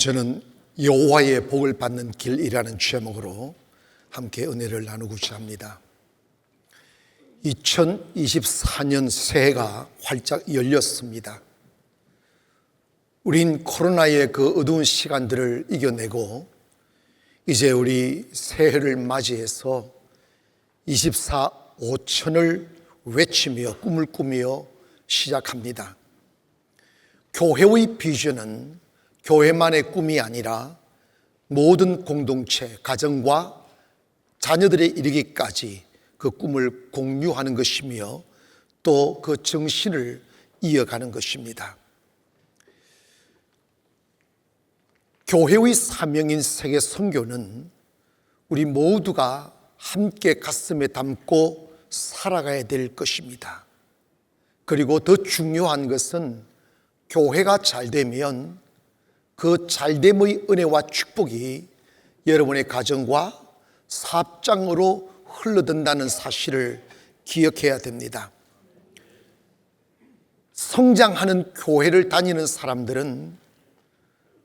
저는 여호와의 복을 받는 길이라는 제목으로 함께 은혜를 나누고자 합니다. 2024년 새해가 활짝 열렸습니다. 우린 코로나의 그 어두운 시간들을 이겨내고 이제 우리 새해를 맞이해서 24, 5천을 외치며 꿈을 꾸며 시작합니다. 교회의 비전은 교회만의 꿈이 아니라 모든 공동체, 가정과 자녀들에 이르기까지 그 꿈을 공유하는 것이며 또 그 정신을 이어가는 것입니다. 교회의 사명인 세계 선교는 우리 모두가 함께 가슴에 담고 살아가야 될 것입니다. 그리고 더 중요한 것은 교회가 잘 되면 그 잘됨의 은혜와 축복이 여러분의 가정과 사업장으로 흘러든다는 사실을 기억해야 됩니다. 성장하는 교회를 다니는 사람들은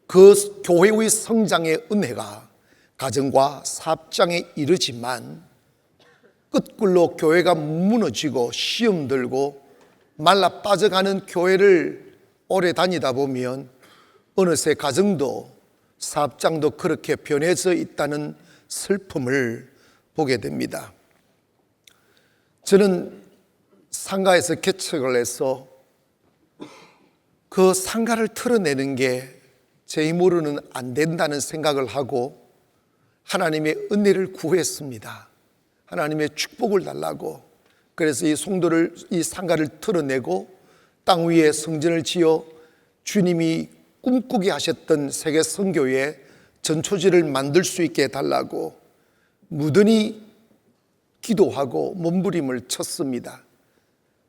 그 교회의 성장의 은혜가 가정과 사업장에 이르지만 끝글로 교회가 무너지고 시험 들고 말라 빠져가는 교회를 오래 다니다 보면 어느새 가정도 사업장도 그렇게 변해져 있다는 슬픔을 보게 됩니다. 저는 상가에서 개척을 해서 그 상가를 털어내는 게 제 힘으로는 안 된다는 생각을 하고 하나님의 은혜를 구했습니다. 하나님의 축복을 달라고. 그래서 이 성도를, 이 상가를 털어내고 땅 위에 성전을 지어 주님이 꿈꾸게 하셨던 세계 선교의 전초지를 만들 수 있게 해달라고 무던히 기도하고 몸부림을 쳤습니다.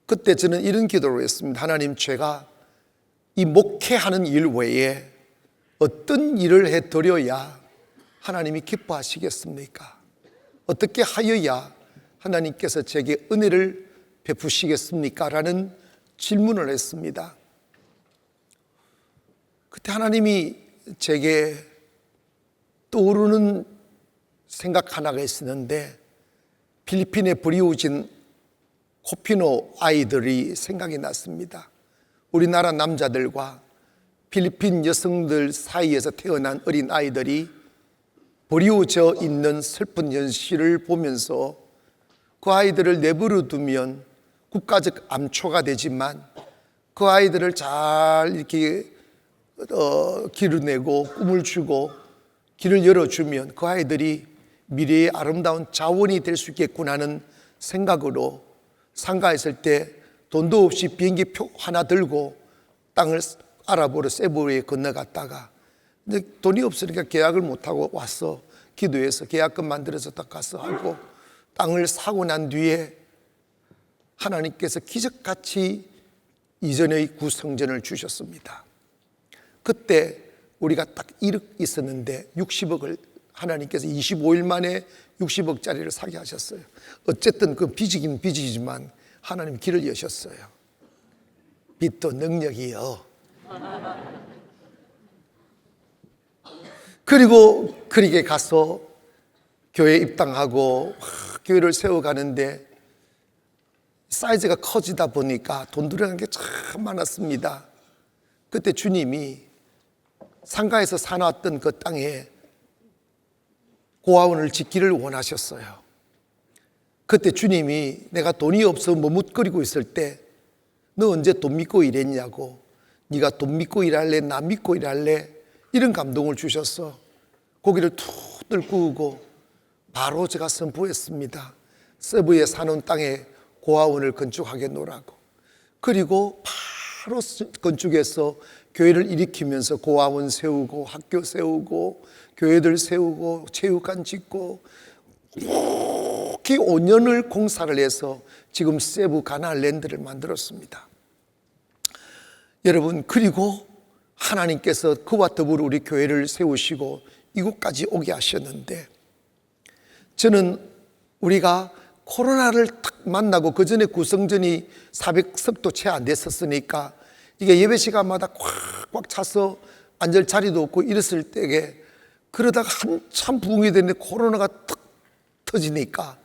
그때 저는 이런 기도를 했습니다. 하나님, 제가 이 목회하는 일 외에 어떤 일을 해드려야 하나님이 기뻐하시겠습니까? 어떻게 하여야 하나님께서 제게 은혜를 베푸시겠습니까? 라는 질문을 했습니다. 그때 하나님이 제게 떠오르는 생각 하나가 있었는데 필리핀에 버리워진 코피노 아이들이 생각이 났습니다. 우리나라 남자들과 필리핀 여성들 사이에서 태어난 어린 아이들이 버리워져 있는 슬픈 현실을 보면서 그 아이들을 내버려 두면 국가적 암초가 되지만 그 아이들을 잘 이렇게 기르내고 꿈을 주고 길을 열어주면 그 아이들이 미래의 아름다운 자원이 될 수 있겠구나 하는 생각으로 상가에 있을 때 돈도 없이 비행기표 하나 들고 땅을 아랍으로 세부에 건너갔다가 근데 돈이 없으니까 계약을 못하고 와서 기도해서 계약금 만들어서 딱 가서 하고 땅을 사고 난 뒤에 하나님께서 기적같이 이전의 구성전을 주셨습니다. 그때 우리가 딱 1억 있었는데 60억을 하나님께서 25일 만에 60억짜리를 사게 하셨어요. 어쨌든 그 빚이긴 빚이지만 하나님 길을 여셨어요. 빚도 능력이요. 그리고 그리게 가서 교회에 입당하고 교회를 세워가는데 사이즈가 커지다 보니까 돈 들어간 게 참 많았습니다. 그때 주님이 상가에서 사놨던 그 땅에 고아원을 짓기를 원하셨어요. 그때 주님이 내가 돈이 없어 머뭇거리고 있을 때 너 언제 돈 믿고 일했냐고, 네가 돈 믿고 일할래, 나 믿고 일할래, 이런 감동을 주셔서 고개를 툭 들고 바로 제가 선포했습니다. 세부에 사는 땅에 고아원을 건축하겠노라고. 그리고 바로 건축해서 교회를 일으키면서 고아원 세우고 학교 세우고 교회들 세우고 체육관 짓고 묵히 5년을 공사를 해서 지금 세부 가나안랜드를 만들었습니다. 여러분, 그리고 하나님께서 그와 더불어 우리 교회를 세우시고 이곳까지 오게 하셨는데 저는 우리가 코로나를 딱 만나고 그 전에 구성전이 400석도 채 안 됐었으니까 이게 예배 시간마다 꽉꽉 차서 앉을 자리도 없고 이랬을 때에 그러다가 한참 부흥이 되는데 코로나가 탁 터지니까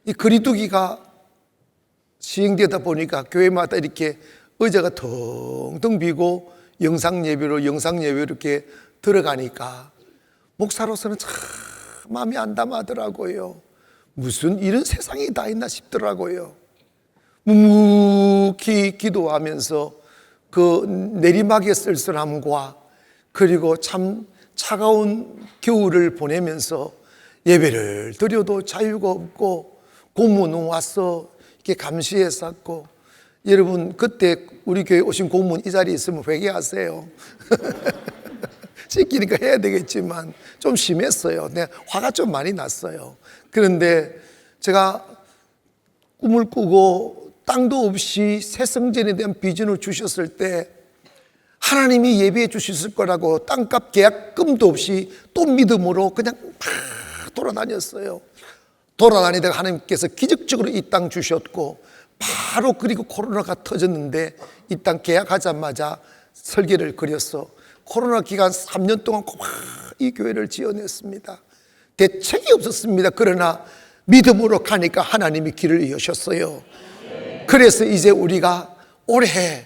이 거리두기가 시행되다 보니까 교회마다 이렇게 의자가 텅텅 비고 영상 예배로 이렇게 들어가니까 목사로서는 참 마음이 안담하더라고요. 무슨 이런 세상이 다 있나 싶더라고요. 묵묵히 기도하면서 그 내리막의 쓸쓸함과 그리고 참 차가운 겨울을 보내면서 예배를 드려도 자유가 없고 고문은 와서 이렇게 감시했었고, 여러분 그때 우리 교회 오신 고문 이 자리에 있으면 회개하세요. 시키니까 해야 되겠지만 좀 심했어요. 내가 화가 좀 많이 났어요. 그런데 제가 꿈을 꾸고 땅도 없이 새 성전에 대한 비전을 주셨을 때 하나님이 예비해 주셨을 거라고 땅값 계약금도 없이 또 믿음으로 그냥 막 돌아다녔어요. 돌아다니다가 하나님께서 기적적으로 이 땅 주셨고, 바로 그리고 코로나가 터졌는데 이 땅 계약하자마자 설계를 그렸어. 코로나 기간 3년 동안 이 교회를 지어냈습니다. 대책이 없었습니다. 그러나 믿음으로 가니까 하나님이 길을 여셨어요. 그래서 이제 우리가 올해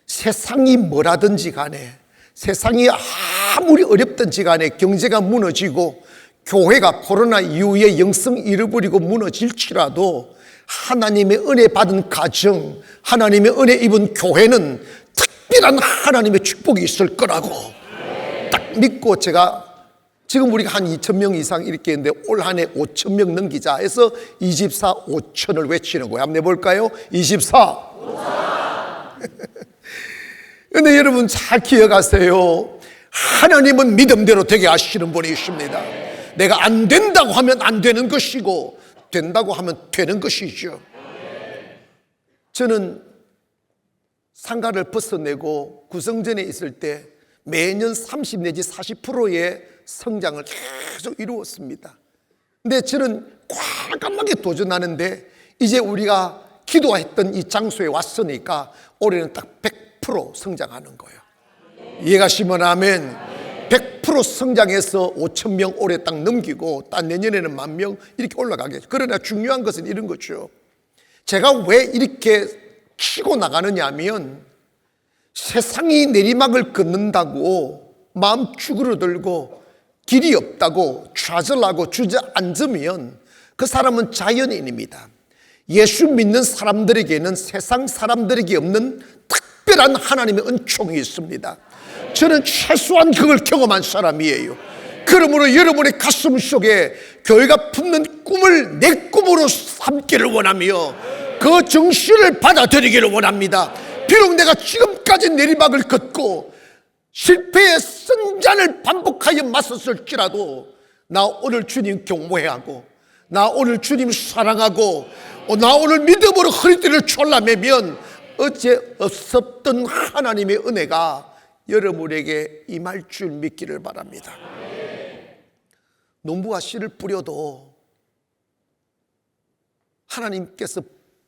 세상이 뭐라든지 간에, 세상이 아무리 어렵든지 간에 경제가 무너지고 교회가 코로나 이후에 영성 잃어버리고 무너질지라도 하나님의 은혜 받은 가정, 하나님의 은혜 입은 교회는 특별한 하나님의 축복이 있을 거라고 딱 믿고, 제가 지금 우리가 한 2,000명 이상 이렇게 있는데 올 한 해 5,000명 넘기자 해서 24 5천을 외치는 거예요. 한번 해볼까요? 24 근데 여러분 잘 기억하세요. 하나님은 믿음대로 되게 하시는 분이십니다. 내가 안 된다고 하면 안 되는 것이고 된다고 하면 되는 것이죠. 저는 상가를 벗어내고 구성전에 있을 때 매년 30 내지 40%의 성장을 계속 이루었습니다. 근데 저는 과감하게 도전하는데 이제 우리가 기도했던 이 장소에 왔으니까 올해는 딱 100% 성장하는 거예요. 이해가시면 아멘. 100% 성장해서 5,000명 올해 딱 넘기고 딱 내년에는 10,000명 이렇게 올라가겠죠. 그러나 중요한 것은 이런 거죠. 제가 왜 이렇게 치고 나가느냐 하면, 세상이 내리막을 걷는다고 마음 쭈그러들고 길이 없다고 좌절하고 주저앉으면 그 사람은 자연인입니다. 예수 믿는 사람들에게는 세상 사람들에게 없는 특별한 하나님의 은총이 있습니다. 저는 최소한 그걸 경험한 사람이에요. 그러므로 여러분의 가슴 속에 교회가 품는 꿈을 내 꿈으로 삼기를 원하며 그 정신을 받아들이기를 원합니다. 비록 내가 지금까지 내리막을 걷고 실패의 선잔을 반복하여 맞섰을지라도 나 오늘 주님 경외해야 하고, 나 오늘 주님 사랑하고, 나 오늘 믿음으로 허리띠를 졸라매면 어제 없었던 하나님의 은혜가 여러분에게 임할 줄 믿기를 바랍니다. 농부가 씨를 뿌려도 하나님께서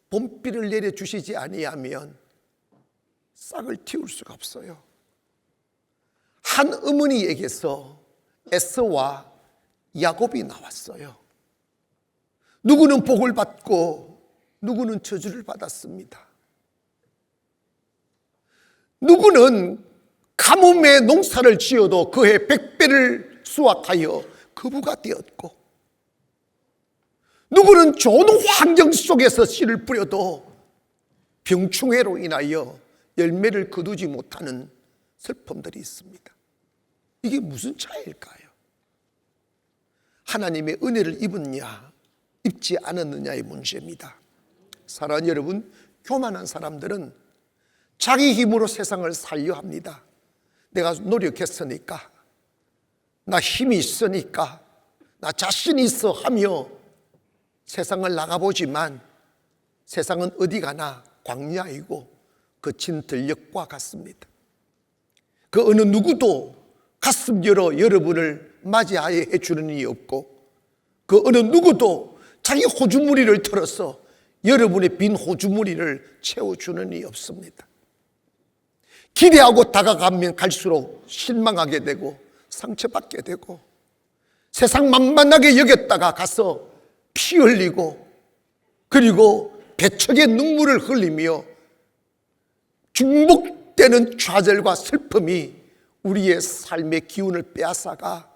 봄비를 내려주시지 아니하면 싹을 틔울 수가 없어요. 한 어머니에게서 에서와 야곱이 나왔어요. 누구는 복을 받고 누구는 저주를 받았습니다. 누구는 가뭄에 농사를 지어도 그해 100배를 수확하여 거부가 되었고, 누구는 좋은 환경 속에서 씨를 뿌려도 병충해로 인하여 열매를 거두지 못하는 슬픔들이 있습니다. 이게 무슨 차이일까요? 하나님의 은혜를 입었냐 입지 않았느냐의 문제입니다. 사랑하는 여러분, 교만한 사람들은 자기 힘으로 세상을 살려 합니다. 내가 노력했으니까, 나 힘이 있으니까, 나 자신 있어 하며 세상을 나가보지만 세상은 어디 가나 광야이고 거친 들녘과 같습니다. 그 어느 누구도 가슴 열어 여러분을 맞이하여 해주는 일이 없고, 그 어느 누구도 자기 호주머니를 털어서 여러분의 빈 호주머니를 채워주는 일이 없습니다. 기대하고 다가가면 갈수록 실망하게 되고 상처받게 되고 세상 만만하게 여겼다가 가서 피 흘리고 그리고 배척의 눈물을 흘리며 중복되는 좌절과 슬픔이 우리의 삶의 기운을 빼앗아가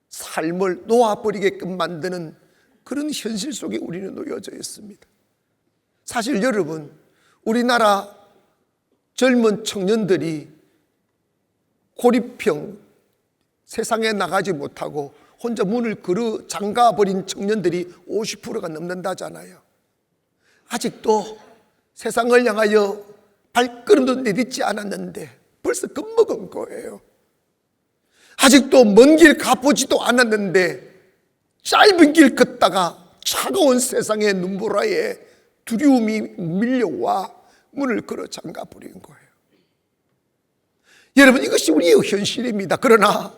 삶을 놓아버리게끔 만드는 그런 현실 속에 우리는 놓여져 있습니다. 사실 여러분, 우리나라 젊은 청년들이 고립형, 세상에 나가지 못하고 혼자 문을 잠가버린 청년들이 50%가 넘는다잖아요. 아직도 세상을 향하여 발걸음도 내딛지 않았는데 벌써 겁먹은 거예요. 아직도 먼 길 가보지도 않았는데 짧은 길 걷다가 차가운 세상의 눈보라에 두려움이 밀려와 문을 걸어 잠가버린 거예요. 여러분, 이것이 우리의 현실입니다. 그러나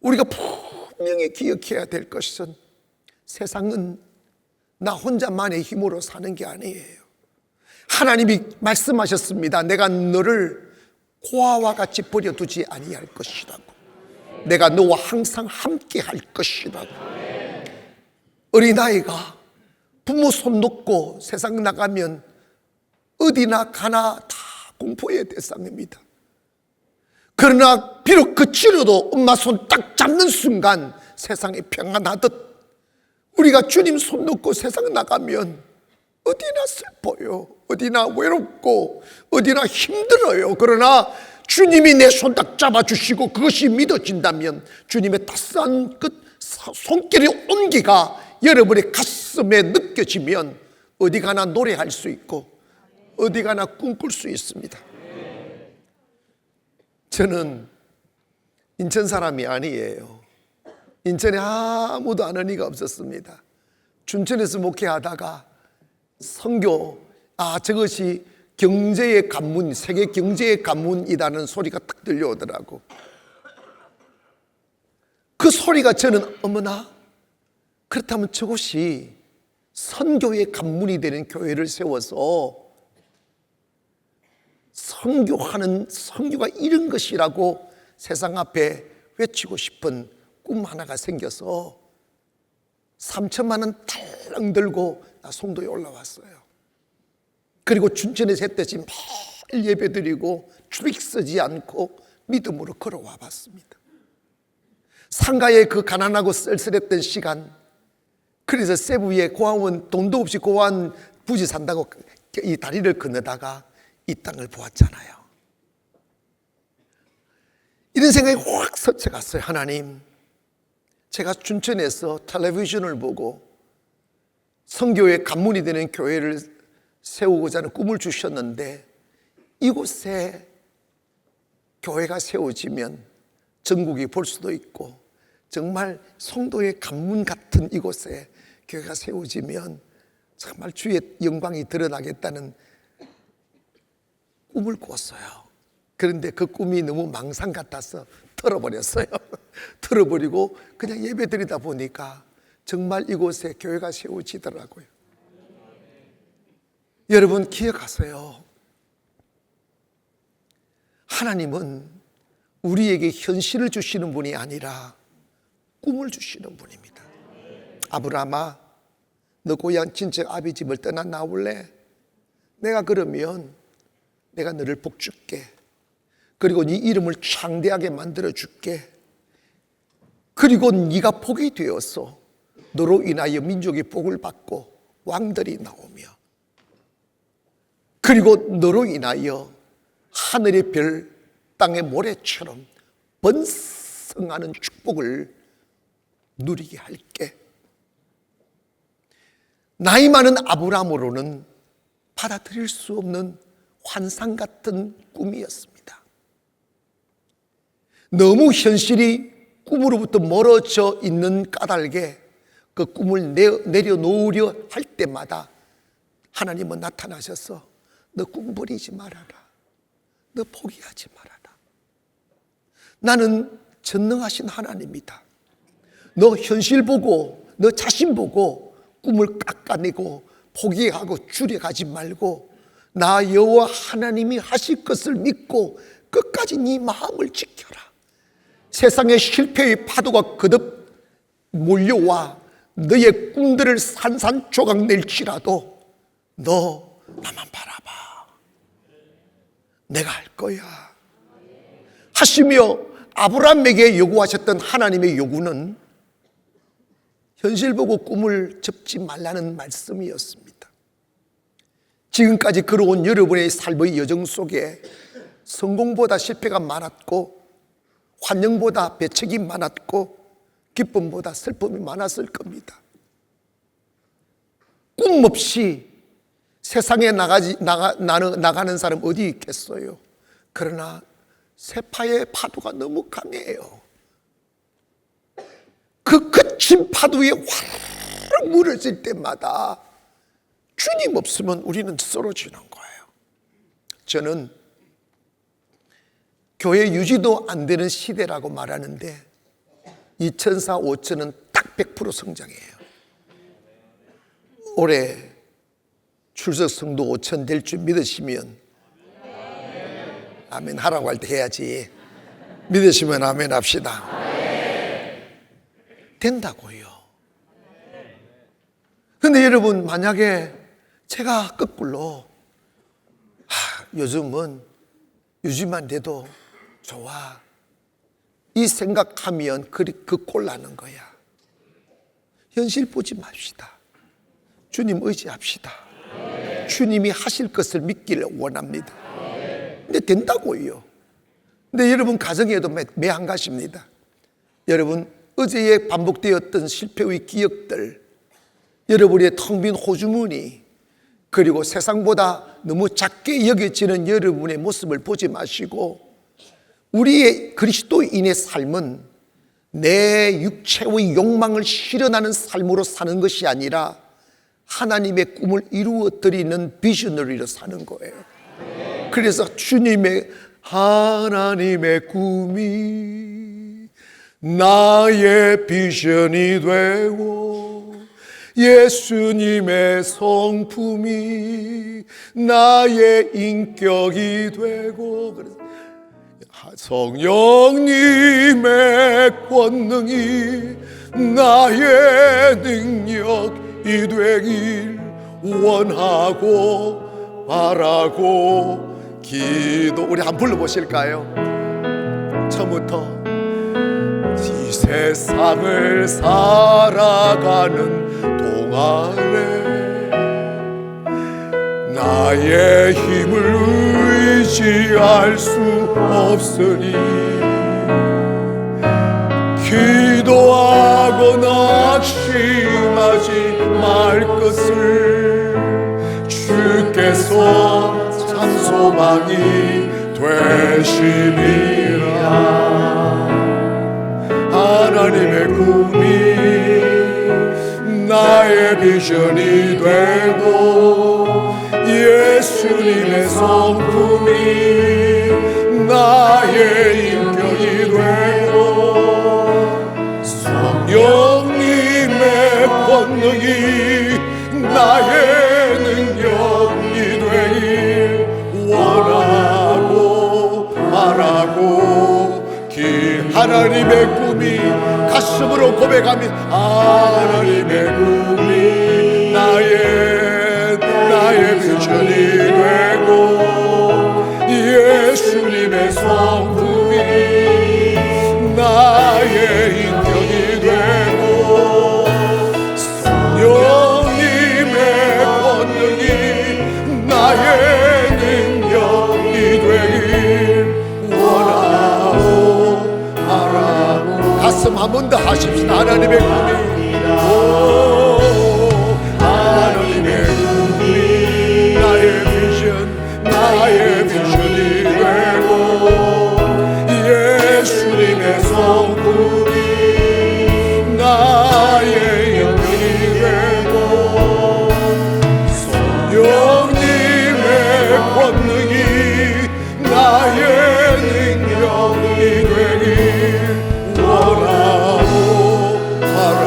우리가 분명히 기억해야 될 것은 세상은 나 혼자만의 힘으로 사는 게 아니에요. 하나님이 말씀하셨습니다. 내가 너를 고아와 같이 버려두지 아니할 것이라고. 내가 너와 항상 함께 할 것이라고. 어린아이가 부모 손 놓고 세상 나가면 어디나 가나 다 공포의 대상입니다. 그러나 비록 그 치료도 엄마 손 딱 잡는 순간 세상이 평안하듯 우리가 주님 손 놓고 세상 나가면 어디나 슬퍼요. 어디나 외롭고 어디나 힘들어요. 그러나 주님이 내 손 딱 잡아주시고 그것이 믿어진다면 주님의 따스한 그 손길의 온기가 여러분의 가슴에 느껴지면 어디 가나 노래할 수 있고 어디 가나 꿈꿀 수 있습니다. 저는 인천 사람이 아니에요. 인천에 아무도 아는 이가 없었습니다. 춘천에서 목회하다가 선교, 저것이 경제의 관문, 세계 경제의 관문이라는 소리가 딱 들려오더라고. 그 소리가 저는 어머나, 그렇다면 저것이 선교의 관문이 되는 교회를 세워서 선교가 이런 것이라고 세상 앞에 외치고 싶은 꿈 하나가 생겨서 3천만 원 달랑 들고 나 송도에 올라왔어요. 그리고 춘천에서 했듯이 매일 예배 드리고 출입 쓰지 않고 믿음으로 걸어와 봤습니다. 상가에 그 가난하고 쓸쓸했던 시간, 그래서 세부에 고아원, 돈도 없이 고아원 부지 산다고 이 다리를 건너다가 이 땅을 보았잖아요. 이런 생각이 확 스쳐갔어요. 하나님, 제가 춘천에서 텔레비전을 보고 선교의 관문이 되는 교회를 세우고자 하는 꿈을 주셨는데 이곳에 교회가 세워지면 전국이 볼 수도 있고 정말 성도의 관문 같은 이곳에 교회가 세워지면 정말 주의 영광이 드러나겠다는 꿈을 꿨어요. 그런데 그 꿈이 너무 망상 같아서 털어버렸어요. 털어버리고 그냥 예배 드리다 보니까 정말 이곳에 교회가 세워지더라고요. 여러분 기억하세요. 하나님은 우리에게 현실을 주시는 분이 아니라 꿈을 주시는 분입니다. 아브라함아, 너 고향 친척 아비 집을 떠나 나올래? 내가 그러면 내가 너를 복 줄게. 그리고 네 이름을 창대하게 만들어 줄게. 그리고 네가 복이 되어서 너로 인하여 민족이 복을 받고 왕들이 나오며, 그리고 너로 인하여 하늘의 별, 땅의 모래처럼 번성하는 축복을 누리게 할게. 나이 많은 아브라함으로는 받아들일 수 없는 환상 같은 꿈이었습니다. 너무 현실이 꿈으로부터 멀어져 있는 까닭에 그 꿈을 내려놓으려 할 때마다 하나님은 나타나셔서 너 꿈 버리지 말아라. 너 포기하지 말아라. 나는 전능하신 하나님이다. 너 현실 보고 너 자신 보고 꿈을 깎아내고 포기하고 줄여가지 말고 나 여호와 하나님이 하실 것을 믿고 끝까지 네 마음을 지켜라. 세상의 실패의 파도가 거듭 몰려와 너의 꿈들을 산산조각 낼지라도 너 나만 바라봐. 내가 할 거야 하시며 아브라함에게 요구하셨던 하나님의 요구는 현실 보고 꿈을 접지 말라는 말씀이었습니다. 지금까지 걸어온 여러분의 삶의 여정 속에 성공보다 실패가 많았고, 환영보다 배척이 많았고, 기쁨보다 슬픔이 많았을 겁니다. 꿈 없이 세상에 나가는 사람 어디 있겠어요? 그러나 세파의 파도가 너무 강해요. 그 거친 파도에 화르르 무너질 때마다 주님 없으면 우리는 쓰러지는 거예요. 저는 교회 유지도 안 되는 시대라고 말하는데 2004, 5천은 딱 100% 성장해요. 올해 출석 성도 5천 될 줄 믿으시면 아멘 하라고 할 때 해야지. 믿으시면 아멘 합시다. 된다고요. 그런데 여러분, 만약에 제가 거꾸로 요즘은 유지만 돼도 좋아 이 생각하면 그 꼴나는 거야. 현실 보지 맙시다. 주님 의지합시다. 주님이 하실 것을 믿기를 원합니다. 근데 된다고요. 근데 여러분 가정에도 매 한 가지입니다. 여러분 어제에 반복되었던 실패의 기억들, 여러분의 텅 빈 호주머니, 그리고 세상보다 너무 작게 여겨지는 여러분의 모습을 보지 마시고 우리의 그리스도인의 삶은 내 육체의 욕망을 실현하는 삶으로 사는 것이 아니라 하나님의 꿈을 이루어드리는 비셔너리로 사는 거예요. 그래서 하나님의 꿈이 나의 비전이 되고 예수님의 성품이 나의 인격이 되고, 성령님의 권능이 나의 능력이 되길 원하고 바라고 기도. 우리 한번 불러보실까요? 처음부터 이 세상을 살아가는 동안에 나의 힘을 의지할 수 없으니 기도하고 낙심하지 말 것을 주께서 참 소망이 되시리라. 하나님의 꿈이 나의 비전이 되고 예수님의 성품이 나의 인격이 되고 성령님의 권능이 나의 능력이 되길 원하고 바라고 하나님의 꿈이 가슴으로 고백하며 하나님의 꿈이 나의 비전이 되고 예수님의 성품이 나의 인격이 되고 성령님의 권능이 나의 능력이 되길 원하고 바라고. 가슴 한 번 더 하십시다. 하나님의 꿈이 하나님의 꿈이 나의 비전이 되고 예수님의 성품이 나의 영이 되고 성령님의 권능이 나의 능력이 되길 원하고 바라.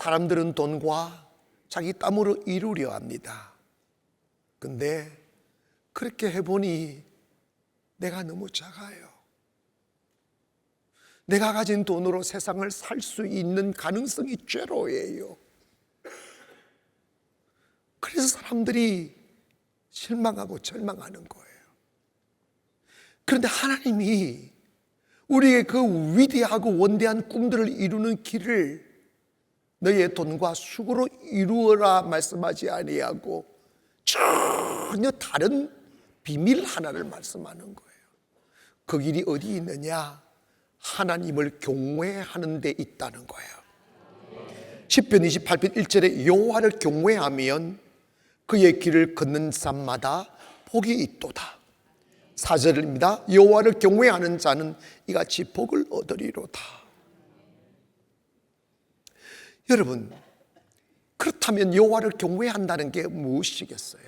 사람들은 돈과 자기 땀으로 이루려 합니다. 근데 그렇게 해보니 내가 너무 작아요. 내가 가진 돈으로 세상을 살 수 있는 가능성이 제로예요. 그래서 사람들이 실망하고 절망하는 거예요. 그런데 하나님이 우리의 그 위대하고 원대한 꿈들을 이루는 길을 너의 돈과 수고로 이루어라 말씀하지 아니하고 전혀 다른 비밀 하나를 말씀하는 거예요. 그 길이 어디 있느냐? 하나님을 경외하는 데 있다는 거예요. 시편 28편 1절에 여호와를 경외하면 그의 길을 걷는 사람마다 복이 있도다. 4절입니다. 여호와를 경외하는 자는 이같이 복을 얻으리로다. 여러분, 그렇다면 여호와를 경외한다는 게 무엇이겠어요?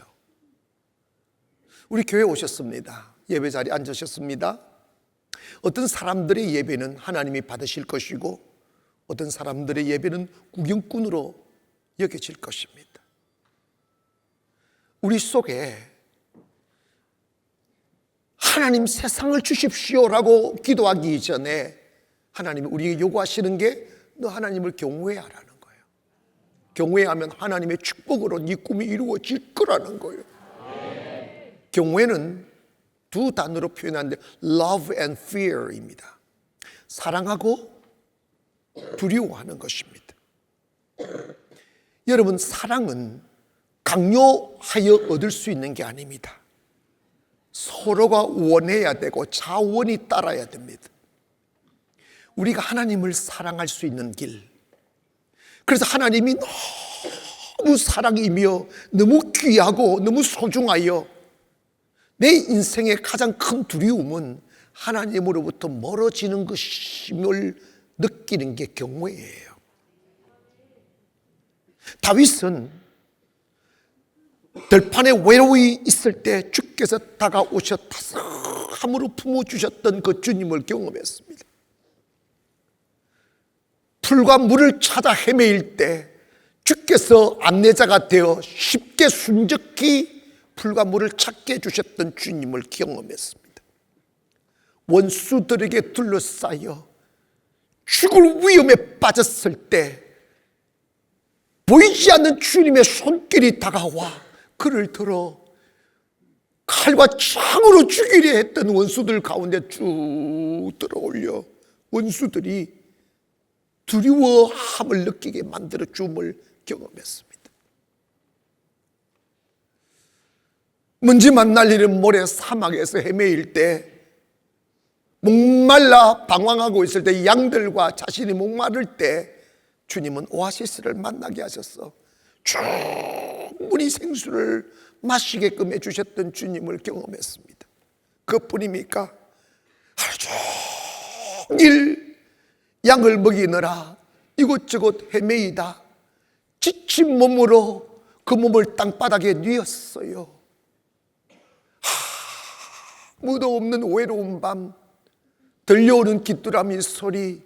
우리 교회 오셨습니다. 예배 자리에 앉으셨습니다. 어떤 사람들의 예배는 하나님이 받으실 것이고 어떤 사람들의 예배는 구경꾼으로 여겨질 것입니다. 우리 속에 하나님 세상을 주십시오라고 기도하기 전에 하나님이 우리에게 요구하시는 게 너 하나님을 경외하라는 거예요. 경외하면 하나님의 축복으로 네 꿈이 이루어질 거라는 거예요. 경외는 두 단어로 표현하는데 love and fear입니다. 사랑하고 두려워하는 것입니다. 여러분, 사랑은 강요하여 얻을 수 있는 게 아닙니다. 서로가 원해야 되고 자원이 따라야 됩니다. 우리가 하나님을 사랑할 수 있는 길, 그래서 하나님이 너무 사랑이며 너무 귀하고 너무 소중하여 내 인생의 가장 큰 두려움은 하나님으로부터 멀어지는 것임을 느끼는 게 경외예요. 다윗은 들판에 외로이 있을 때 주께서 다가오셔 따스함으로 품어주셨던 그 주님을 경험했습니다. 풀과 물을 찾아 헤매일 때 주께서 안내자가 되어 쉽게 순적히 풀과 물을 찾게 해주셨던 주님을 경험했습니다. 원수들에게 둘러싸여 죽을 위험에 빠졌을 때 보이지 않는 주님의 손길이 다가와 그를 들어 칼과 창으로 죽이려 했던 원수들 가운데 쭉 들어올려 원수들이 두려워함을 느끼게 만들어 줌을 경험했습니다. 먼지만 날리는 모래 사막에서 헤매일 때 목말라 방황하고 있을 때 양들과 자신이 목마를 때 주님은 오아시스를 만나게 하셔서 충분히 생수를 마시게끔 해주셨던 주님을 경험했습니다. 그뿐입니까? 하루 종일 양을 먹이느라 이곳저곳 헤매이다 지친 몸으로 그 몸을 땅바닥에 뉘었어요. 아무도 없는 외로운 밤, 들려오는 귀뚜라미 소리,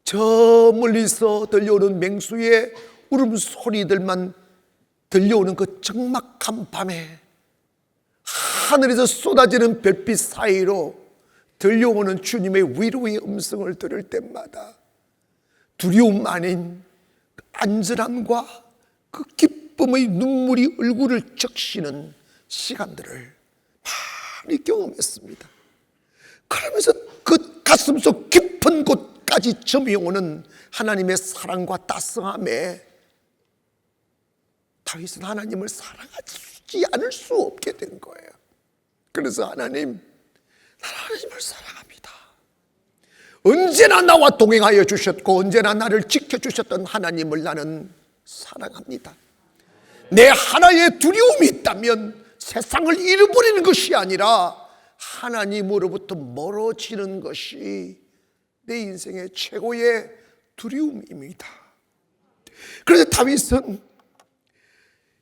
저 멀리서 들려오는 맹수의 울음소리들만 들려오는 그 적막한 밤에 하늘에서 쏟아지는 별빛 사이로 들려오는 주님의 위로의 음성을 들을 때마다 두려움 아닌 안전함과 그 기쁨의 눈물이 얼굴을 적시는 시간들을 많이 경험했습니다. 그러면서 그 가슴속 깊은 곳까지 점이오는 하나님의 사랑과 따스함에 다윗은 하나님을 사랑하지 않을 수 없게 된 거예요. 그래서 하나님을 사랑합니다. 언제나 나와 동행하여 주셨고 언제나 나를 지켜주셨던 하나님을 나는 사랑합니다. 내 하나의 두려움이 있다면 세상을 잃어버리는 것이 아니라 하나님으로부터 멀어지는 것이 내 인생의 최고의 두려움입니다. 그래서 다윗은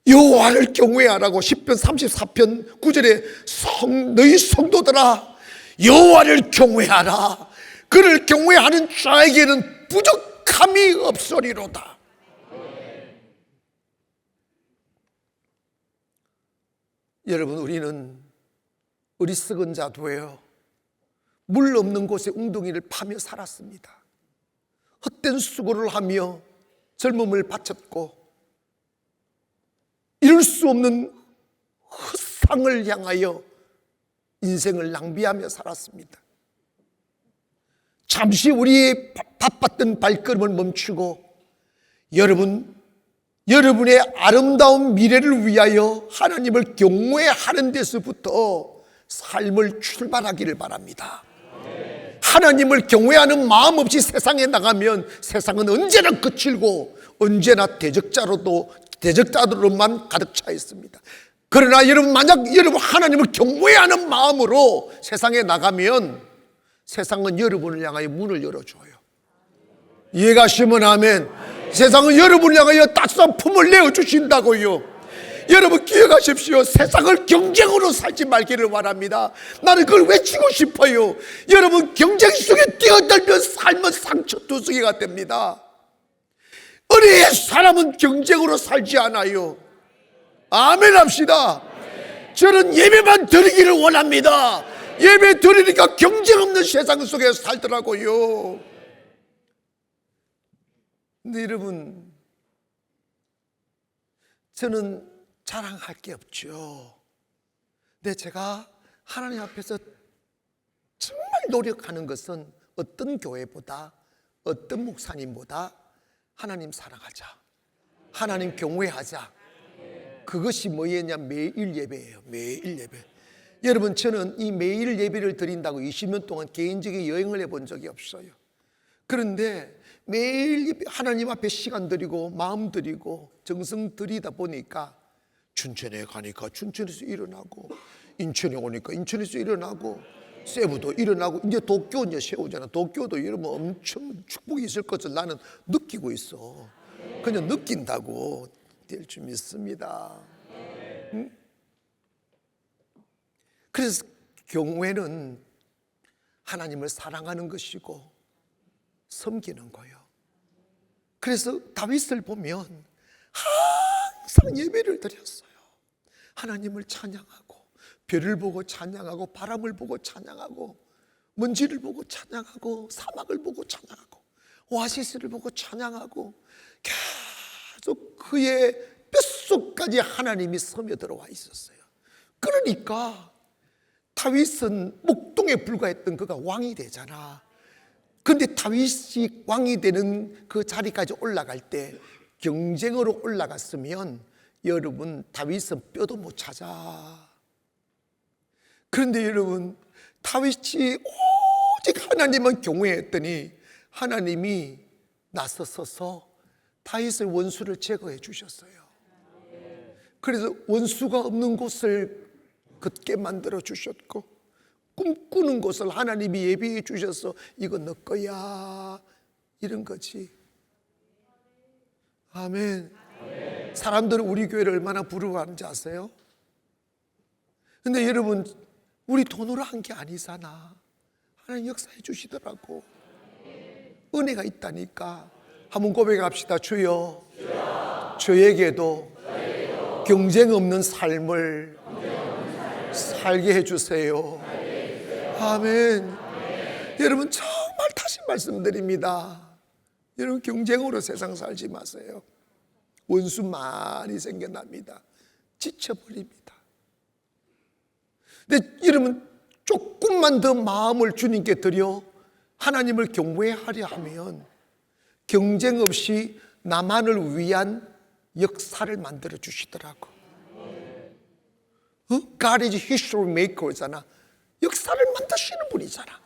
여호와를 경외하라고 시편 34편 9절에 너희 성도들아 여호와를 경외하라. 그를 경외하는 자에게는 부족함이 없으리로다. 여러분, 우리는 어리석은 자도예요. 물 없는 곳에 웅덩이를 파며 살았습니다. 헛된 수고를 하며 젊음을 바쳤고 이룰 수 없는 헛상을 향하여 인생을 낭비하며 살았습니다. 잠시 우리의 바빴던 발걸음을 멈추고 여러분의 아름다운 미래를 위하여 하나님을 경외하는 데서부터 삶을 출발하기를 바랍니다. 하나님을 경외하는 마음 없이 세상에 나가면 세상은 언제나 거칠고 언제나 대적자들로만 가득 차 있습니다. 그러나 만약 여러분 하나님을 경외하는 마음으로 세상에 나가면 세상은 여러분을 향하여 문을 열어줘요. 이해가시면 아멘. 세상은 여러분을 향하여 따스한 품을 내어주신다고요. 여러분 기억하십시오. 세상을 경쟁으로 살지 말기를 바랍니다. 나는 그걸 외치고 싶어요. 여러분 경쟁 속에 뛰어들면 삶은 상처투성이가 됩니다. 은혜의 사람은 경쟁으로 살지 않아요. 아멘 합시다. 저는 예배만 드리기를 원합니다. 예배 드리니까 경쟁 없는 세상 속에 살더라고요. 근데 여러분, 저는 자랑할 게 없죠. 근데 제가 하나님 앞에서 정말 노력하는 것은 어떤 교회보다 어떤 목사님보다 하나님 사랑하자, 하나님 경외하자. 그것이 뭐였냐? 매일 예배예요. 매일 예배. 여러분, 저는 이 매일 예배를 드린다고 20년 동안 개인적인 여행을 해본 적이 없어요. 그런데 매일 하나님 앞에 시간 드리고 마음 드리고 정성 드리다 보니까 춘천에 가니까 춘천에서 일어나고, 인천에 오니까 인천에서 일어나고, 세부도 일어나고, 이제 도쿄 이제 세우잖아. 도쿄도 이러면 엄청 축복이 있을 것을 나는 느끼고 있어. 그냥 느낀다고 될 줄 믿습니다. 응? 그래서 경외는 하나님을 사랑하는 것이고 섬기는 거예요. 그래서 다윗을 보면 항상 예배를 드렸어요. 하나님을 찬양하고, 별을 보고 찬양하고, 바람을 보고 찬양하고, 먼지를 보고 찬양하고, 사막을 보고 찬양하고, 오아시스를 보고 찬양하고, 계속 그의 뼛속까지 하나님이 스며들어와 있었어요. 그러니까 다윗은 목동에 불과했던 그가 왕이 되잖아. 근데 다윗이 왕이 되는 그 자리까지 올라갈 때 경쟁으로 올라갔으면 여러분 다윗은 뼈도 못 찾아. 그런데 여러분 다윗이 오직 하나님만 경외했더니 하나님이 나서서서 다윗의 원수를 제거해 주셨어요. 그래서 원수가 없는 곳을 걷게 만들어 주셨고, 꿈꾸는 곳을 하나님이 예비해 주셔서 이거 너 거야, 이런 거지. 아멘. 사람들은 우리 교회를 얼마나 부러워하는지 아세요? 근데 여러분, 우리 돈으로 한 게 아니잖아. 하나님 역사해 주시더라고. 은혜가 있다니까. 한번 고백합시다. 주여, 저에게도 경쟁 없는 삶을 살게 해주세요. 아멘. 여러분, 정말 다시 말씀드립니다. 여러분, 경쟁으로 세상 살지 마세요. 원수 많이 생겨납니다. 지쳐버립니다. 근데 여러분, 조금만 더 마음을 주님께 드려 하나님을 경외하려 하면 경쟁 없이 나만을 위한 역사를 만들어 주시더라고. God is history maker잖아. 역사를 만드시는 분이잖아.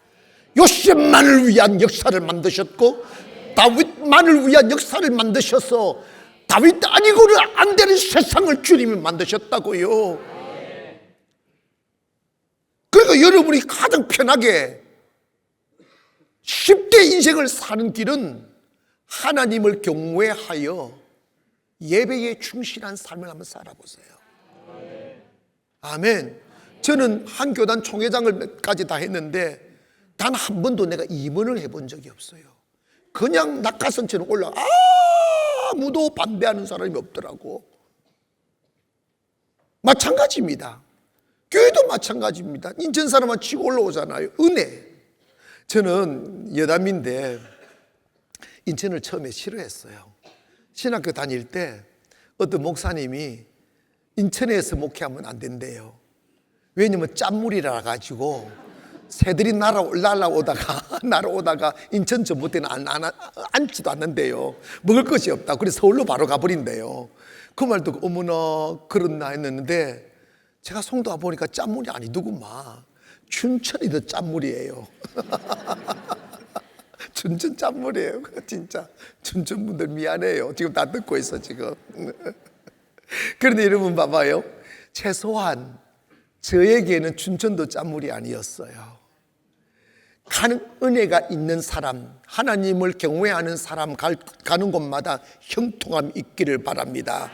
요셉만을 위한 역사를 만드셨고, 다윗만을 위한 역사를 만드셔서 다윗 아니고는 안 되는 세상을 주님이 만드셨다고요. 그러니까 여러분이 가장 편하게 쉽게 인생을 사는 길은 하나님을 경외하여 예배에 충실한 삶을 한번 살아보세요. 아멘. 저는 한 교단 총회장을까지 다 했는데 단 한 번도 내가 임원을 해본 적이 없어요. 그냥 낙하산처럼 올라가 아무도 반대하는 사람이 없더라고. 마찬가지입니다. 교회도 마찬가지입니다. 인천 사람은 치고 올라오잖아요. 은혜. 저는 여담인데 인천을 처음에 싫어했어요. 신학교 다닐 때 어떤 목사님이 인천에서 목회하면 안 된대요. 왜냐면 짠물이라 가지고 새들이 날아오다가 인천 전봇대는 앉지도 않는데요. 먹을 것이 없다. 그래서 서울로 바로 가버린대요. 그 말 듣고 어머나 그렇나 했는데 제가 송도 와보니까 짠물이 아니더구만. 춘천이 더 짠물이에요. 춘천 짠물이에요. 진짜 춘천 분들 미안해요. 지금 다 듣고 있어 지금. 그런데 여러분 봐봐요. 최소한 저에게는 춘천도 짠물이 아니었어요. 가는 은혜가 있는 사람, 하나님을 경외하는 사람 가는 곳마다 형통함이 있기를 바랍니다.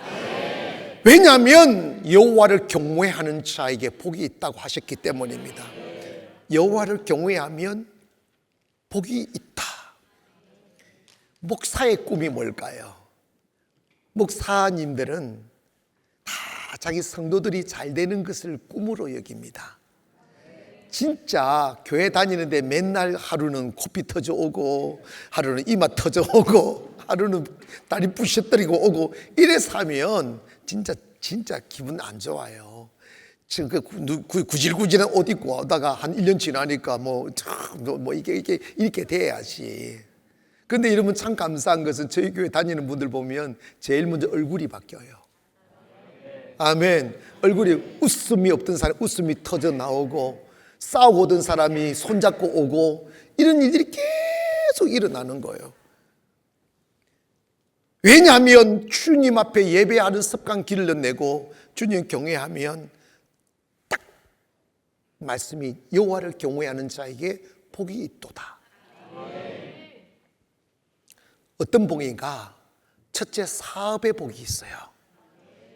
왜냐하면 여호와를 경외하는 자에게 복이 있다고 하셨기 때문입니다. 여호와를 경외하면 복이 있다. 목사의 꿈이 뭘까요? 목사님들은 다 자기 성도들이 잘 되는 것을 꿈으로 여깁니다. 진짜 교회 다니는데 맨날 하루는 코피 터져 오고 하루는 이마 터져 오고 하루는 다리 부셔뜨리고 오고 이래서 하면 진짜 기분 안 좋아요. 지금 구질구질한 옷 입고 오다가 한 1년 지나니까 이렇게 돼야지. 그런데 여러분 참 감사한 것은 저희 교회 다니는 분들 보면 제일 먼저 얼굴이 바뀌어요. 아멘. 얼굴이 웃음이 없던 사람 웃음이 터져 나오고 싸우고 오던 사람이 손잡고 오고 이런 일들이 계속 일어나는 거예요. 왜냐하면 주님 앞에 예배하는 습관 길러내고 주님 경외하면 딱 말씀이 여호와를 경외하는 자에게 복이 있도다. 어떤 복인가? 첫째, 사업의 복이 있어요.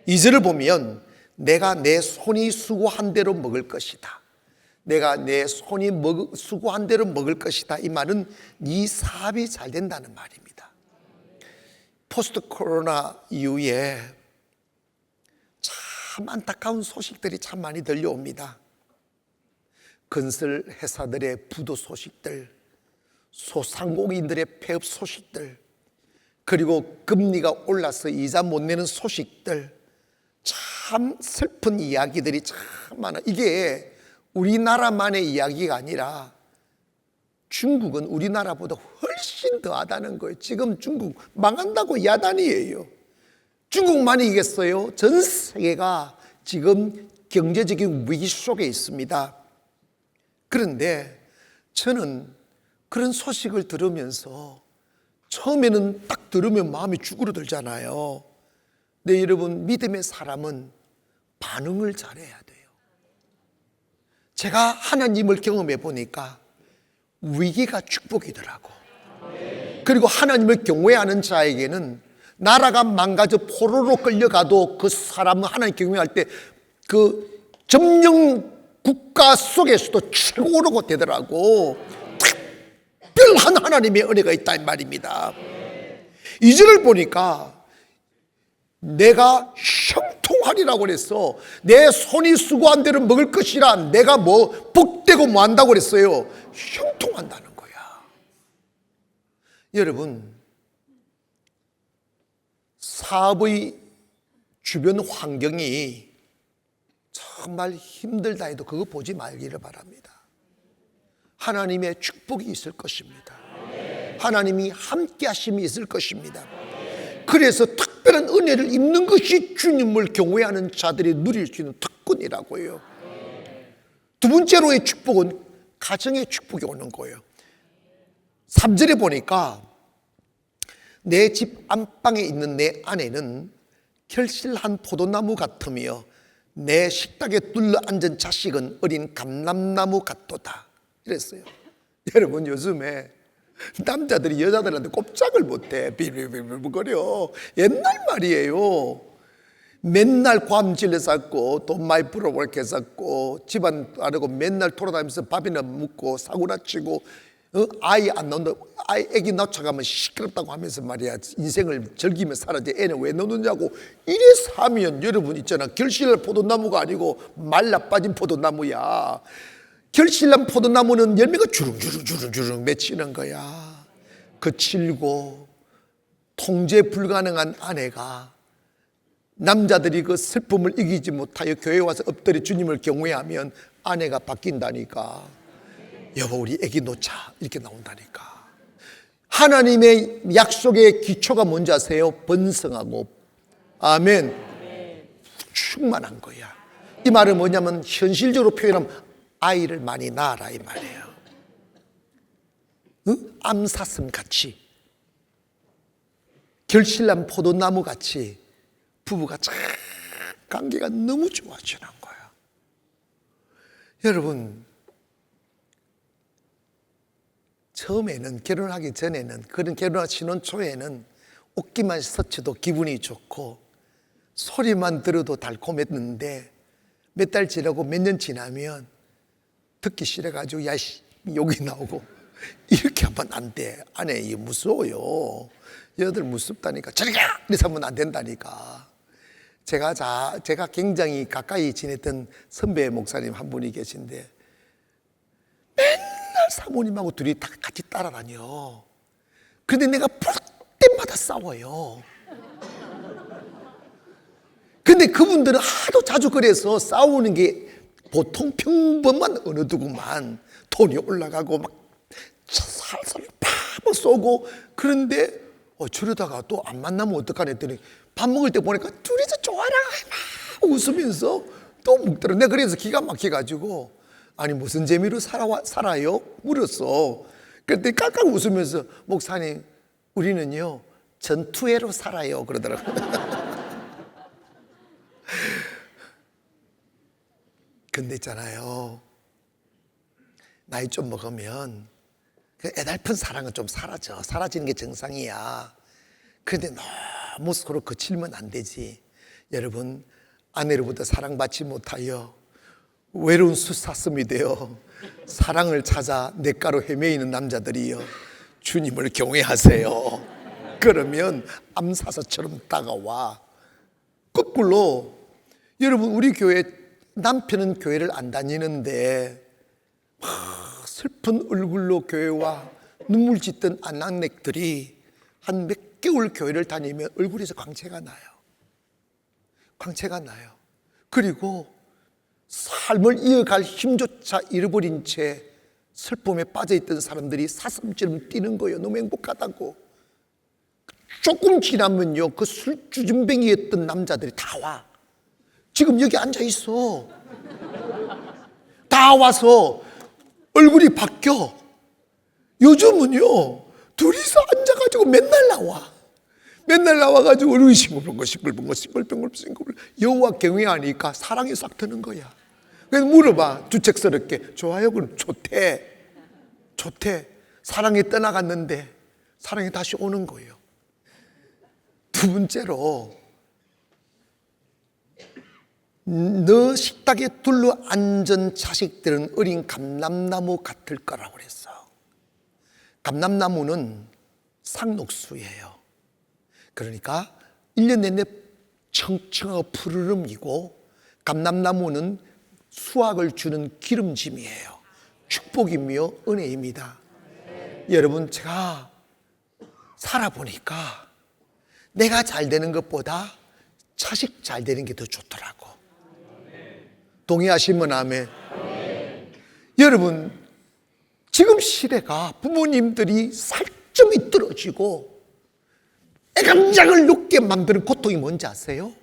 2절을 보면 내가 내 손이 수고한 대로 먹을 것이다. 내가 내 손이 수고한 대로 먹을 것이다. 이 말은 네 사업이 잘 된다는 말입니다. 포스트 코로나 이후에 참 안타까운 소식들이 참 많이 들려옵니다. 건설 회사들의 부도 소식들, 소상공인들의 폐업 소식들, 그리고 금리가 올라서 이자 못 내는 소식들, 참 슬픈 이야기들이 참 많아. 이게 우리나라만의 이야기가 아니라 중국은 우리나라보다 훨씬 더하다는 거예요. 지금 중국 망한다고 야단이에요. 중국만이겠어요? 전 세계가 지금 경제적인 위기 속에 있습니다. 그런데 저는 그런 소식을 들으면서 처음에는 딱 들으면 마음이 쭈그러들잖아요. 근데 여러분, 믿음의 사람은 반응을 잘해야 돼요. 제가 하나님을 경험해 보니까 위기가 축복이더라고. 그리고 하나님을 경외하는 자에게는 나라가 망가져 포로로 끌려가도 그 사람은 하나님 경외할 때 그 점령 국가 속에서도 최고로 되더라고. 특별한 하나님의 은혜가 있다 이 말입니다. 2절을 보니까 내가 형통하리라고 그랬어. 내 손이 수고한 대로 먹을 것이라. 내가 복되고 뭐 한다고 그랬어요? 형통한다는 거야. 여러분, 사업의 주변 환경이 정말 힘들다 해도 그거 보지 말기를 바랍니다. 하나님의 축복이 있을 것입니다. 하나님이 함께 하심이 있을 것입니다. 그래서 특별한 은혜를 입는 것이 주님을 경외하는 자들이 누릴 수 있는 특권이라고요. 두 번째로의 축복은 가정의 축복이 오는 거예요. 3절에 보니까 내 집 안방에 있는 내 아내는 결실한 포도나무 같으며 내 식탁에 둘러 앉은 자식은 어린 감람나무 같도다. 이랬어요. 여러분, 요즘에 남자들이 여자들한테 꼼짝을 못해. 비빌비빌거려. 옛날 말이에요. 맨날 괌질러 쌓고 돈 많이 벌어볼게 쌓고 집안 아르고 맨날 돌아다니면서 밥이나 먹고 사고나 치고 아이 안 낳는다, 애기 낳자가면 시끄럽다고 하면서 말이야 인생을 즐기며 살아야지 애는 왜 낳느냐고. 이래 사면 여러분 있잖아, 결실날 포도나무가 아니고 말라 빠진 포도나무야. 결실난 포도나무는 열매가 주릉주릉 맺히는 거야. 거칠고 통제 불가능한 아내가, 남자들이 그 슬픔을 이기지 못하여 교회에 와서 엎드려 주님을 경외하면 아내가 바뀐다니까. 여보 우리 애기 놓자 이렇게 나온다니까. 하나님의 약속의 기초가 뭔지 아세요? 번성하고, 아멘, 충만한 거야. 이 말은 뭐냐면 현실적으로 표현하면 아이를 많이 낳아라 이 말이에요. 암사슴 같이, 결실난 포도나무 같이 부부가 참 관계가 너무 좋아지는 거야. 여러분, 처음에는, 결혼하기 전에는, 그런 결혼한 신혼 초에는 옷기만 스쳐도 기분이 좋고 소리만 들어도 달콤했는데 몇 달 지나고 몇 년 지나면 듣기 싫어가지고 야 욕이 나오고, 이렇게 하면 안 돼. 아내 이거 무서워요. 여들 무섭다니까. 저리 가! 이래서 하면 안 된다니까. 제가 굉장히 가까이 지냈던 선배 목사님 한 분이 계신데 맨날 사모님하고 둘이 다 같이 따라다녀. 그런데 내가 볼 때마다 싸워요. 근데 그분들은 하도 자주 그래서 싸우는 게 보통 평범한 어느 누구만 돈이 올라가고 막 살살 팍 쏘고. 그런데 저러다가 또 안 만나면 어떡하냐 했더니 밥 먹을 때 보니까 둘이서 좋아라 막 웃으면서 또 먹더라. 내가 그래서 기가 막혀가지고 아니 무슨 재미로 살아요? 물었어. 그랬더니 깔깔 웃으면서 목사님 우리는요 전투애로 살아요 그러더라고요. 근데 있잖아요, 나이 좀 먹으면 그 애달픈 사랑은 좀 사라져. 사라지는 게 정상이야. 그런데 너무 서로 거칠면 안 되지. 여러분, 아내로부터 사랑받지 못하여 외로운 숫사슴이 되어 사랑을 찾아 냇가로 헤매이는 남자들이여, 주님을 경외하세요. 그러면 암사서처럼 다가와. 거꾸로 여러분, 우리 교회 남편은 교회를 안 다니는데 슬픈 얼굴로 교회와 눈물 짓던 아낙네들이 한 몇 개월 교회를 다니면 얼굴에서 광채가 나요. 광채가 나요. 그리고 삶을 이어갈 힘조차 잃어버린 채 슬픔에 빠져있던 사람들이 사슴처럼 뛰는 거예요. 너무 행복하다고. 조금 지나면요, 그 술주정뱅이였던 남자들이 다 와. 지금 여기 앉아 있어. 다 와서 얼굴이 바뀌어. 요즘은요 둘이서 앉아가지고 맨날 나와. 맨날 나와가지고 얼굴이 싱글벙글 여호와 경외하니까 사랑이 싹 트는 거야. 그래서 물어봐 주책스럽게. 좋아요? 그럼 좋대. 사랑이 떠나갔는데 사랑이 다시 오는 거예요. 두 번째로, 너 식탁에 둘러앉은 자식들은 어린 감람나무 같을 거라고 그랬어. 감람나무는 상록수예요. 그러니까 1년 내내 청청하고 푸르름이고, 감람나무는 수확을 주는 기름짐이에요. 축복이며 은혜입니다. 여러분, 제가 살아보니까 내가 잘 되는 것보다 자식 잘 되는 게 더 좋더라고. 동의하시면 아멘. 여러분, 지금 시대가 부모님들이 살점이 떨어지고 애감장을 높게 만드는 고통이 뭔지 아세요?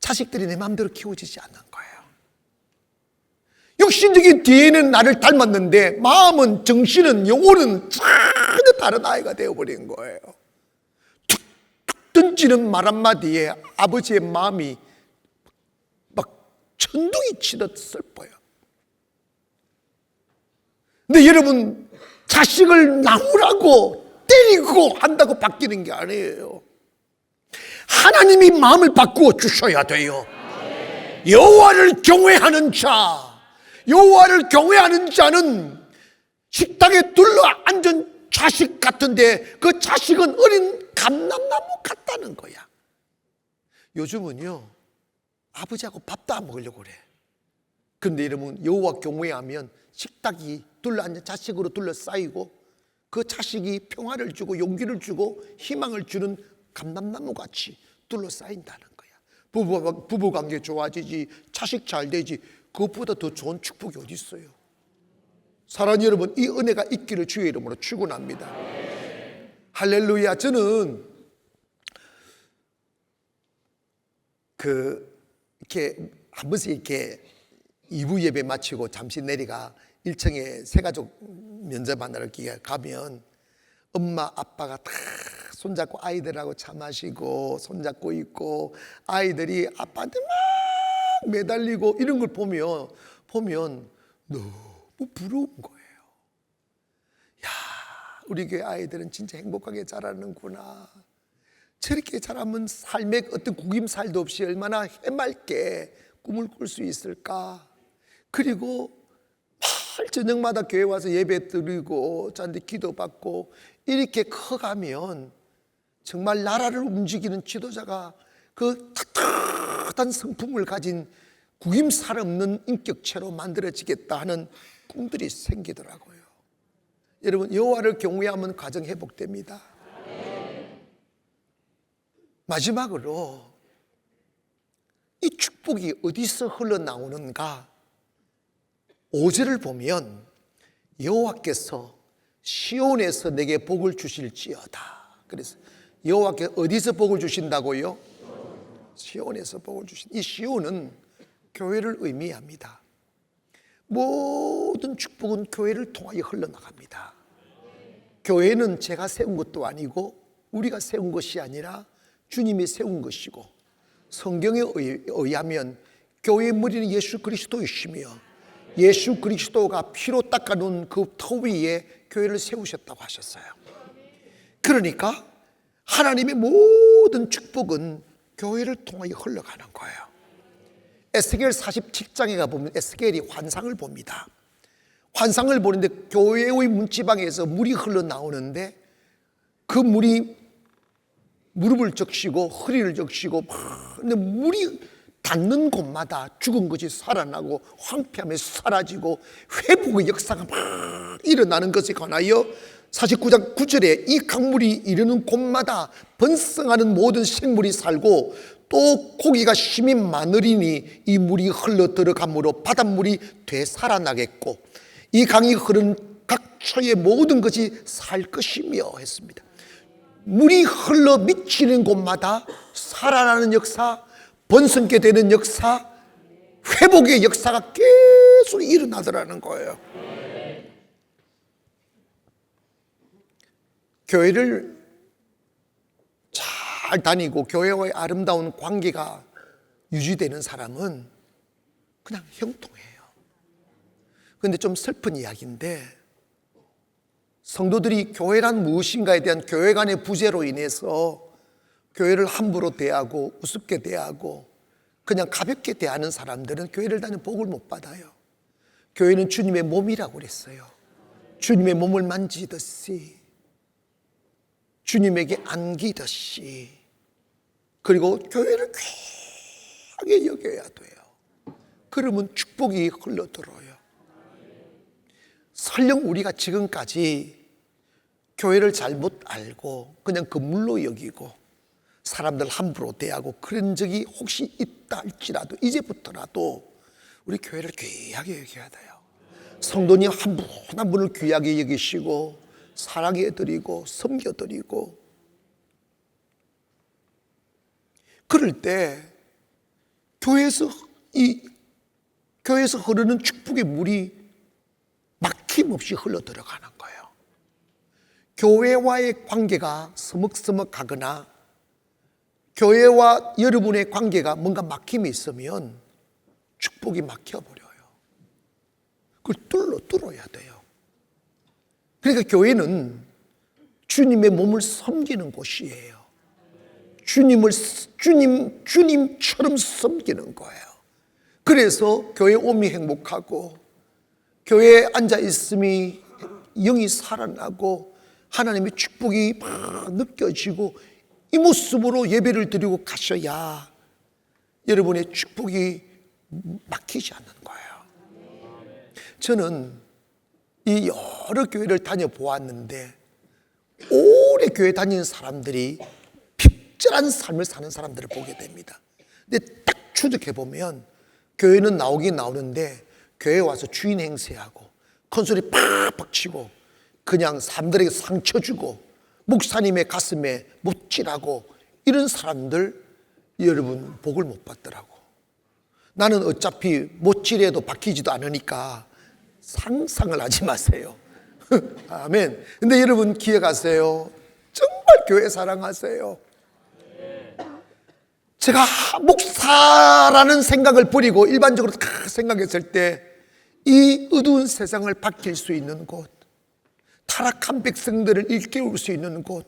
자식들이 내 마음대로 키워지지 않는 거예요. 육신적인 뒤에는 나를 닮았는데 마음은, 정신은, 영혼은 전혀 다른 아이가 되어버린 거예요. 툭툭 던지는 말 한마디에 아버지의 마음이 막 천둥이 치듯 슬퍼요. 근데 여러분, 자식을 낳으라고 때리고 한다고 바뀌는 게 아니에요. 하나님이 마음을 바꾸어 주셔야 돼요. 여호와를 경외하는 자, 여호와를 경외하는 자는 식탁에 둘러 앉은 자식 같은데 그 자식은 어린 감람나무 같다는 거야. 요즘은요, 아버지하고 밥도 안 먹으려고 그래. 그런데 여러분, 여호와 경외하면 식탁이 둘러앉은 자식으로 둘러싸이고 그 자식이 평화를 주고 용기를 주고 희망을 주는 감람나무 같이 둘러싸인다는 거야. 부부관계 좋아지지, 자식 잘 되지, 그것보다 더 좋은 축복이 어디 있어요? 사랑하는 여러분, 이 은혜가 있기를 주의 이름으로 축원합니다. 할렐루야. 저는 이렇게 한 번씩 이렇게 2부 예배 마치고 잠시 내리가 1층에 새가족 면접하느라 가면 엄마 아빠가 다 손잡고 아이들하고 차 마시고 손잡고 있고 아이들이 아빠한테 막 매달리고 이런 걸 보면 너무 부러운 거예요. 야, 우리 교회 아이들은 진짜 행복하게 자라는구나. 저렇게 자라면 삶의 어떤 구김살도 없이 얼마나 해맑게 꿈을 꿀 수 있을까. 그리고 매일 저녁마다 교회 와서 예배 드리고 저한테 기도받고 이렇게 커가면 정말 나라를 움직이는 지도자가 그 탁탁한 성품을 가진 구김살 없는 인격체로 만들어지겠다 하는 꿈들이 생기더라고요. 여러분, 여호와를 경외하면 가정 회복됩니다. 마지막으로 이 축복이 어디서 흘러나오는가? 5절을 보면 여호와께서 시온에서 내게 복을 주실지어다. 그래서 여호와께서 어디서 복을 주신다고요? 시온에서 복을 주신. 이 시온은 교회를 의미합니다. 모든 축복은 교회를 통하여 흘러나갑니다. 교회는 제가 세운 것도 아니고 우리가 세운 것이 아니라 주님이 세운 것이고 성경에 의하면 교회의 머리는 예수 그리스도이시며 예수 그리스도가 피로 닦아놓은 그 터 위에 교회를 세우셨다고 하셨어요. 그러니까 하나님의 모든 축복은 교회를 통하여 흘러가는 거예요. 에스겔 47장에 가보면 에스겔이 환상을 봅니다. 환상을 보는데 교회의 문지방에서 물이 흘러나오는데 그 물이 무릎을 적시고 허리를 적시고 근데 물이 닿는 곳마다 죽은 것이 살아나고 황폐함이 사라지고 회복의 역사가 막 일어나는 것에 관하여 49장 9절에 이 강물이 이르는 곳마다 번성하는 모든 생물이 살고 또 고기가 심히 많으리니 이 물이 흘러 들어감으로 바닷물이 되살아나겠고 이 강이 흐르는 각처의 모든 것이 살 것이며 했습니다. 물이 흘러 미치는 곳마다 살아나는 역사, 번성게 되는 역사, 회복의 역사가 계속 일어나더라는 거예요. 교회를 잘 다니고 교회와의 아름다운 관계가 유지되는 사람은 그냥 형통해요. 그런데 좀 슬픈 이야기인데 성도들이 교회란 무엇인가에 대한 교회 간의 부재로 인해서 교회를 함부로 대하고 우습게 대하고 그냥 가볍게 대하는 사람들은 교회를 다니는 복을 못 받아요. 교회는 주님의 몸이라고 그랬어요. 주님의 몸을 만지듯이 주님에게 안기듯이 그리고 교회를 귀하게 여겨야 돼요. 그러면 축복이 흘러들어요. 설령 우리가 지금까지 교회를 잘못 알고 그냥 건물로 여기고 사람들 함부로 대하고 그런 적이 혹시 있다 할지라도 이제부터라도 우리 교회를 귀하게 여겨야 돼요. 성도님 한 분 한 분을 귀하게 여기시고 사랑해드리고 섬겨드리고 그럴 때 교회에서 흐르는 축복의 물이 막힘없이 흘러 들어가는 거예요. 교회와의 관계가 서먹서먹하거나 교회와 여러분의 관계가 뭔가 막힘이 있으면 축복이 막혀버려요. 그걸 뚫어야 돼요. 그러니까 교회는 주님의 몸을 섬기는 곳이에요. 주님처럼 섬기는 거예요. 그래서 교회 오면 행복하고 교회에 앉아 있음이 영이 살아나고 하나님의 축복이 막 느껴지고 이 모습으로 예배를 드리고 가셔야 여러분의 축복이 막히지 않는 거예요. 저는 이 여러 교회를 다녀보았는데 오래 교회 다니는 사람들이 핍절한 삶을 사는 사람들을 보게 됩니다. 근데 딱 추적해보면 교회는 나오긴 나오는데 교회에 와서 주인 행세하고 큰소리 팍팍 치고 그냥 사람들에게 상처 주고 목사님의 가슴에 못질하고 이런 사람들 여러분 복을 못 받더라고. 나는 어차피 못질해도 박히지도 않으니까 상상을 하지 마세요. 아멘. 근데 여러분 기억하세요. 정말 교회 사랑하세요. 제가 목사라는 생각을 버리고 일반적으로 생각했을 때 이 어두운 세상을 바뀔 수 있는 곳, 타락한 백성들을 일깨울 수 있는 곳,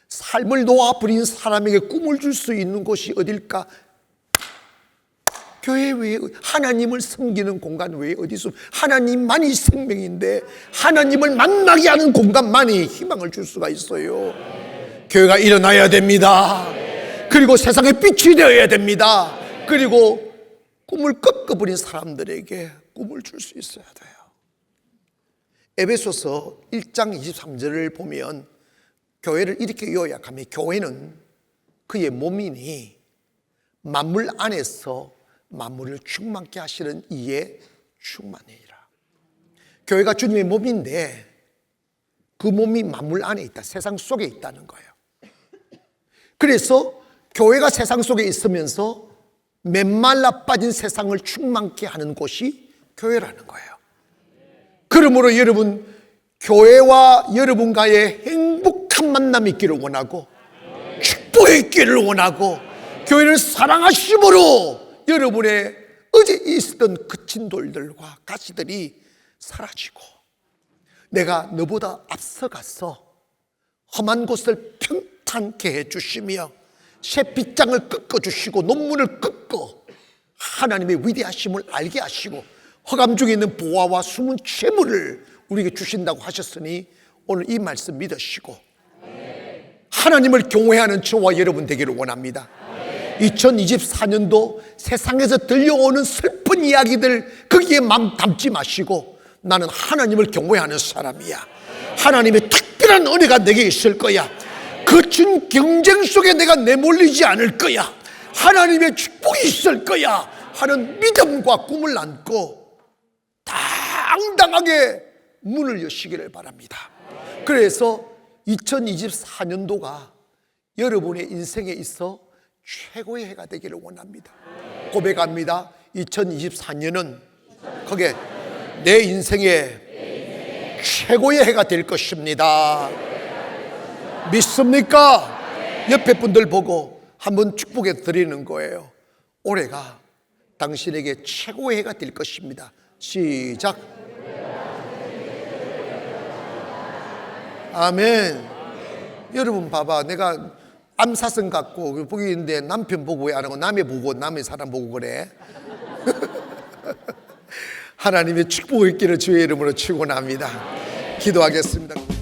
삶을 놓아버린 사람에게 꿈을 줄 수 있는 곳이 어딜까? 교회 외에 하나님을 섬기는 공간 외에 어디 있어? 하나님만이 생명인데 하나님을 만나게 하는 공간만이 희망을 줄 수가 있어요. 교회가 일어나야 됩니다. 그리고 세상에 빛이 되어야 됩니다. 그리고 꿈을 꺾어버린 사람들에게 꿈을 줄 수 있어야 돼요. 에베소서 1장 23절을 보면 교회를 이렇게 요약하면 교회는 그의 몸이니 만물 안에서 만물을 충만케 하시는 이에 충만이라. 교회가 주님의 몸인데 그 몸이 만물 안에 있다. 세상 속에 있다는 거예요. 그래서 교회가 세상 속에 있으면서 메말라 빠진 세상을 충만케 하는 곳이 교회라는 거예요. 그러므로 여러분 교회와 여러분과의 행복한 만남이 있기를 원하고 축복이 있기를 원하고 교회를 사랑하심으로 여러분의 어제 있었던 그친 돌들과 가시들이 사라지고 내가 너보다 앞서가서 험한 곳을 평탄케 해주시며 새 빗장을 꺾어주시고 논문을 꺾어 하나님의 위대하심을 알게 하시고 허감 중에 있는 보화와 숨은 재물을 우리에게 주신다고 하셨으니 오늘 이 말씀 믿으시고 하나님을 경외하는 저와 여러분 되기를 원합니다. 2024년도 세상에서 들려오는 슬픈 이야기들 거기에 마음 담지 마시고 나는 하나님을 경외하는 사람이야. 하나님의 특별한 은혜가 내게 있을 거야. 거친 경쟁 속에 내가 내몰리지 않을 거야. 하나님의 축복이 있을 거야 하는 믿음과 꿈을 안고 당당하게 문을 여시기를 바랍니다. 그래서 2024년도가 여러분의 인생에 있어 최고의 해가 되기를 원합니다. 고백합니다. 2024년은 거기에 내 인생의 최고의 해가 될 것입니다. 믿습니까? 옆에 분들 보고 한번 축복해 드리는 거예요. 올해가 당신에게 최고의 해가 될 것입니다. 시작. 아멘. 여러분 봐봐, 내가 암사성 갖고 보기 있는데 남편 보고 왜 안 하고 남의 보고 남의 사람 보고 그래? 하나님의 축복이 있기를 주의 이름으로 축원합니다. 기도하겠습니다.